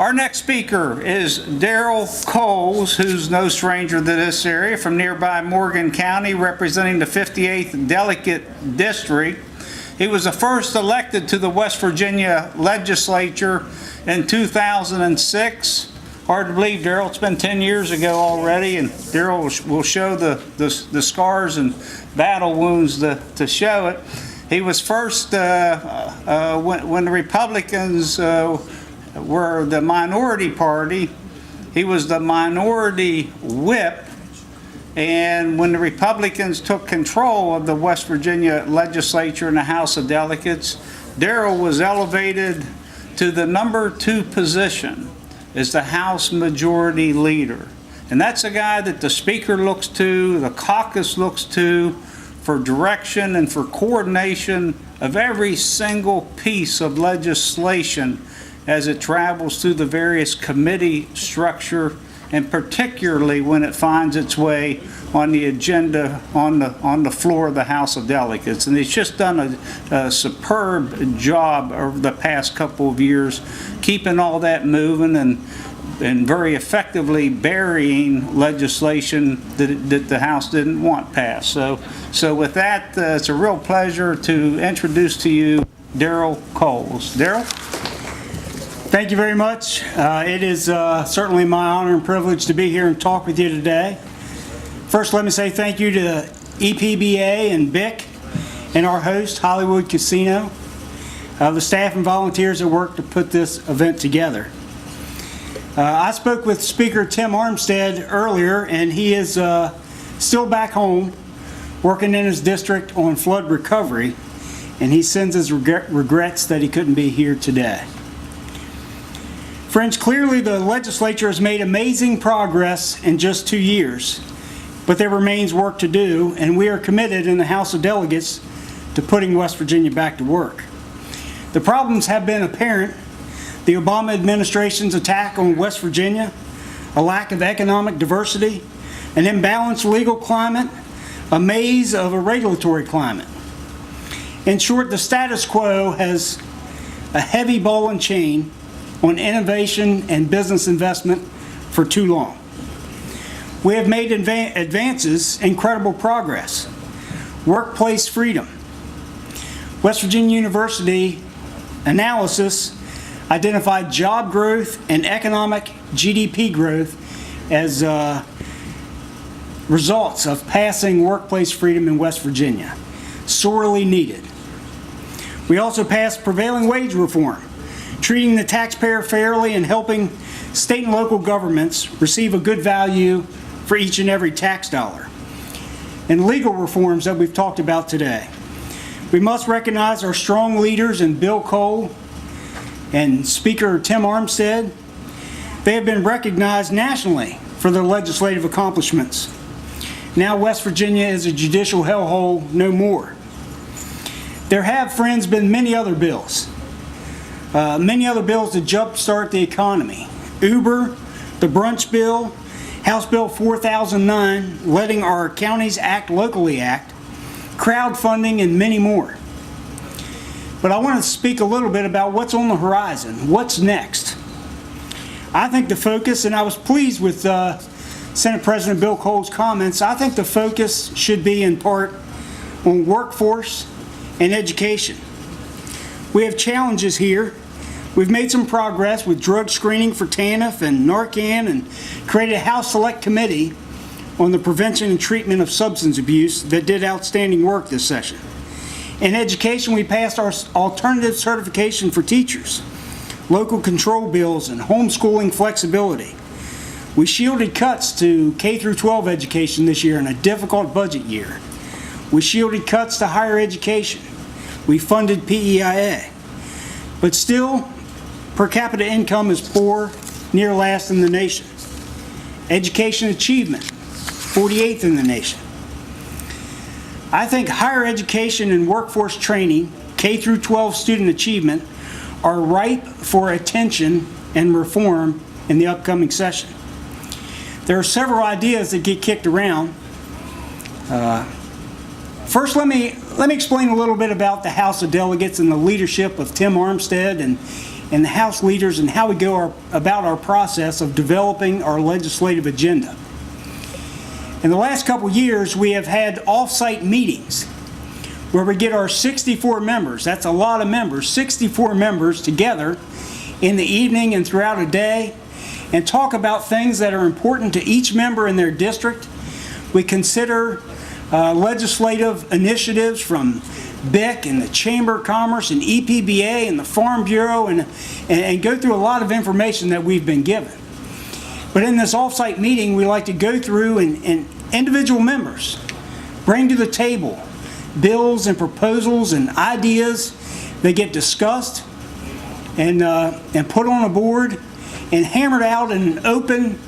Our next speaker is Daryl Cowles, who's no stranger to this area, from nearby Morgan County, representing the 58th Delegate District. He was the first elected to the West Virginia legislature in 2006. Hard to believe, Daryl, it's been 10 years ago already, and Daryl will show the scars and battle wounds to show it. He was first, when the Republicans were the minority party, he was the minority whip, and when the Republicans took control of the West Virginia legislature and the House of Delegates, Daryl was elevated to the number 2 position as the House Majority Leader. And that's a guy that the Speaker looks to, the caucus looks to, for direction and for coordination of every single piece of legislation as it travels through the various committee structure, and particularly when it finds its way on the agenda on the floor of the House of Delegates. And he's just done a superb job over the past couple of years, keeping all that moving and very effectively burying legislation that the House didn't want passed. So with that, it's a real pleasure to introduce to you Daryl Cowles. Daryl? Thank you very much. It is certainly my honor and privilege to be here and talk with you today. First, let me say thank you to EPBA and BIC and our host, Hollywood Casino, the staff and volunteers that worked to put this event together. I spoke with Speaker Tim Armstead earlier, and he is still back home working in his district on flood recovery, and he sends his regrets that he couldn't be here today. Friends, clearly the legislature has made amazing progress in just 2 years, but there remains work to do, and we are committed in the House of Delegates to putting West Virginia back to work. The problems have been apparent: the Obama administration's attack on West Virginia, a lack of economic diversity, an imbalanced legal climate, a maze of a regulatory climate. In short, the status quo has a heavy ball and chain on innovation and business investment for too long. We have made advances, incredible progress. Workplace freedom. West Virginia University analysis identified job growth and economic GDP growth as results of passing workplace freedom in West Virginia. Sorely needed. We also passed prevailing wage reform, treating the taxpayer fairly and helping state and local governments receive a good value for each and every tax dollar. And legal reforms that we've talked about today. We must recognize our strong leaders in Bill Cole and Speaker Tim Armstead. They have been recognized nationally for their legislative accomplishments. Now West Virginia is a judicial hellhole no more. There have, friends, been many other bills to jumpstart the economy. Uber, the brunch bill, House Bill 4009, letting our counties act locally act, crowdfunding, and many more. But I want to speak a little bit about what's on the horizon, what's next. I think the focus, and I was pleased with Senate President Bill Cole's comments, I think the focus should be in part on workforce and education. We have challenges here. We've made some progress with drug screening for TANF and Narcan, and created a House Select Committee on the prevention and treatment of substance abuse that did outstanding work this session. In education, we passed our alternative certification for teachers, local control bills, and homeschooling flexibility. We shielded cuts to K-12 education this year in a difficult budget year. We shielded cuts to higher education. We funded PEIA. But still, per capita income is poor, near last in the nation. Education achievement, 48th in the nation. I think higher education and workforce training, K-12 student achievement, are ripe for attention and reform in the upcoming session. There are several ideas that get kicked around. First, let me explain a little bit about the House of Delegates and the leadership of Tim Armstead and and the House leaders and how we go about our process of developing our legislative agenda. In the last couple years, we have had off-site meetings where we get our 64 members, that's a lot of members, 64 members together in the evening and throughout a day and talk about things that are important to each member in their district. We consider legislative initiatives from BIC and the Chamber of Commerce and EPBA and the Farm Bureau and go through a lot of information that we've been given. But in this off-site meeting, we like to go through and individual members bring to the table bills and proposals and ideas that get discussed and put on a board and hammered out in an open,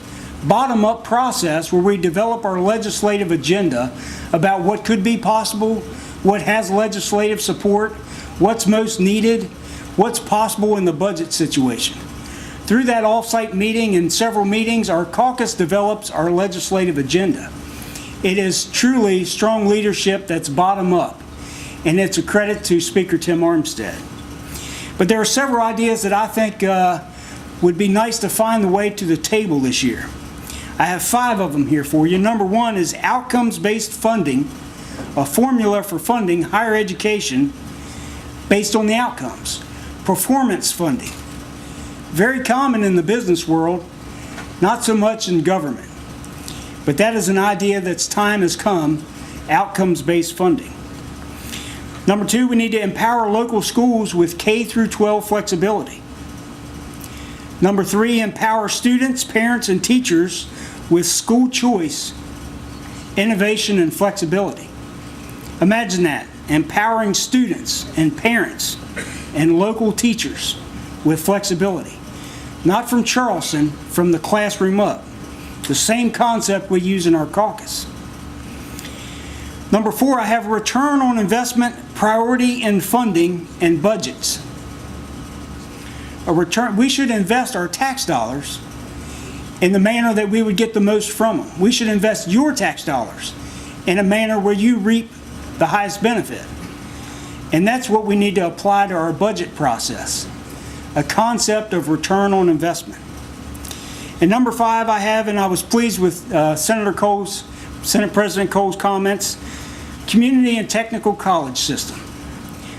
bottom-up process where we develop our legislative agenda about what could be possible, what has legislative support, what's most needed, what's possible in the budget situation. Through that off-site meeting and several meetings, our caucus develops our legislative agenda. It is truly strong leadership that's bottom up, and it's a credit to Speaker Tim Armstead. But there are several ideas that I think would be nice to find the way to the table this year. I have 5 of them here for you. Number 1 is outcomes-based funding, a formula for funding higher education based on the outcomes. Performance funding, very common in the business world, not so much in government. But that is an idea that's time has come, outcomes-based funding. Number 2, we need to empower local schools with K through 12 flexibility. Number 3, empower students, parents, and teachers with school choice, innovation, and flexibility. Imagine that, empowering students and parents and local teachers with flexibility. Not from Charleston, from the classroom up. The same concept we use in our caucus. Number 4, I have return on investment, priority in funding, and budgets. We should invest our tax dollars in the manner that we would get the most from them. We should invest your tax dollars in a manner where you reap the highest benefit. And that's what we need to apply to our budget process, a concept of return on investment. And number 5 I have, and I was pleased with Senate President Cowles' comments, community and technical college system,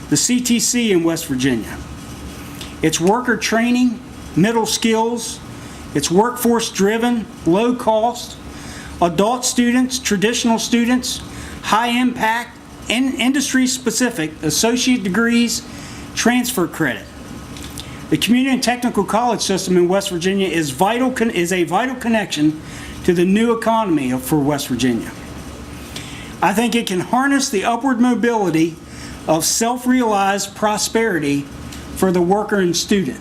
the CTC in West Virginia. It's worker training, middle skills, it's workforce driven, low cost, adult students, traditional students, high impact, industry specific, associate degrees, transfer credit. The community and technical college system in West Virginia is a vital connection to the new economy for West Virginia. I think it can harness the upward mobility of self-realized prosperity for the worker and student.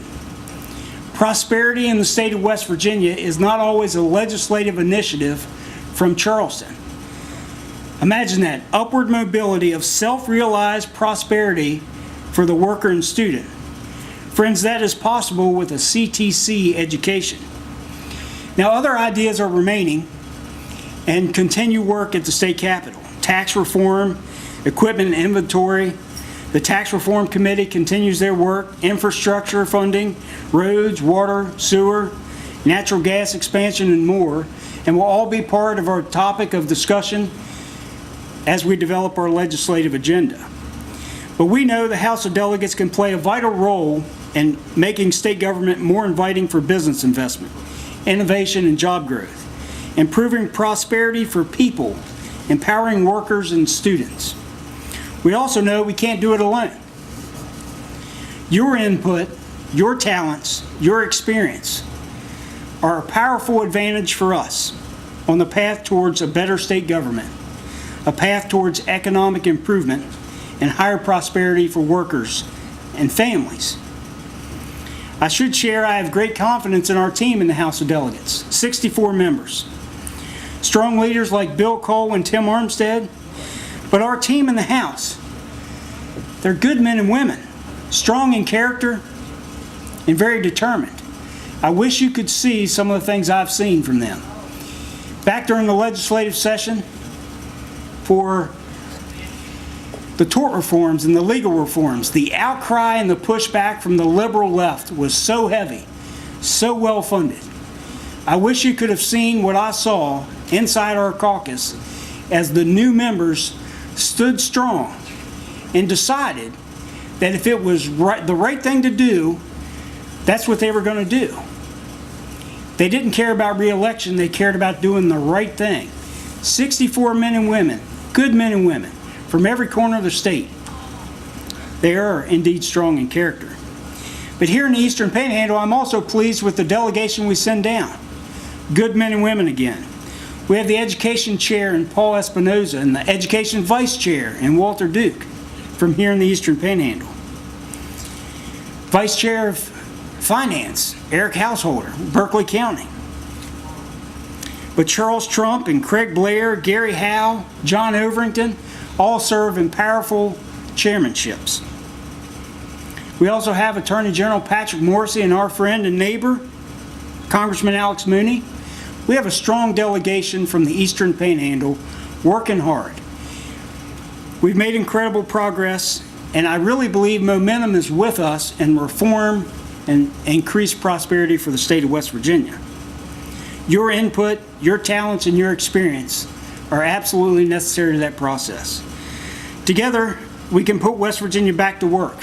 Prosperity in the state of West Virginia is not always a legislative initiative from Charleston. Imagine that, upward mobility of self-realized prosperity for the worker and student. Friends, that is possible with a CTC education. Now, other ideas are remaining and continue work at the state capitol. Tax reform, equipment and inventory. The Tax Reform Committee continues their work. Infrastructure funding, roads, water, sewer, natural gas expansion, and more. And will all be part of our topic of discussion as we develop our legislative agenda. But we know the House of Delegates can play a vital role in making state government more inviting for business investment, innovation, and job growth, improving prosperity for people, empowering workers and students. We also know we can't do it alone. Your input, your talents, your experience are a powerful advantage for us on the path towards a better state government, a path towards economic improvement and higher prosperity for workers and families. I should share I have great confidence in our team in the House of Delegates, 64 members. Strong leaders like Bill Cole and Tim Armstead, but our team in the House, they're good men and women, strong in character and very determined. I wish you could see some of the things I've seen from them. Back during the legislative session for the tort reforms and the legal reforms, the outcry and the pushback from the liberal left was so heavy, so well funded. I wish you could have seen what I saw inside our caucus as the new members stood strong and decided that if it was the right thing to do, that's what they were going to do. They didn't care about re-election, they cared about doing the right thing. 64 men and women, good men and women, from every corner of the state. They are indeed strong in character. But here in the Eastern Panhandle, I'm also pleased with the delegation we send down. Good men and women again. We have the Education Chair in Paul Espinoza and the Education Vice Chair in Walter Duke from here in the Eastern Panhandle. Vice Chair of Finance, Eric Householder, Berkeley County. But Charles Trump and Craig Blair, Gary Howe, John Overington all serve in powerful chairmanships. We also have Attorney General Patrick Morrissey and our friend and neighbor, Congressman Alex Mooney. We have a strong delegation from the Eastern Panhandle working hard. We've made incredible progress, and I really believe momentum is with us in reform and increased prosperity for the state of West Virginia. Your input, your talents, and your experience are absolutely necessary to that process. Together, we can put West Virginia back to work.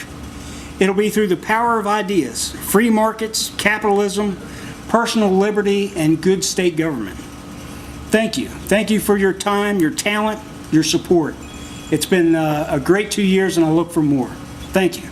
It'll be through the power of ideas, free markets, capitalism, personal liberty, and good state government. Thank you. Thank you for your time, your talent, your support. It's been a great 2 years, and I look for more. Thank you.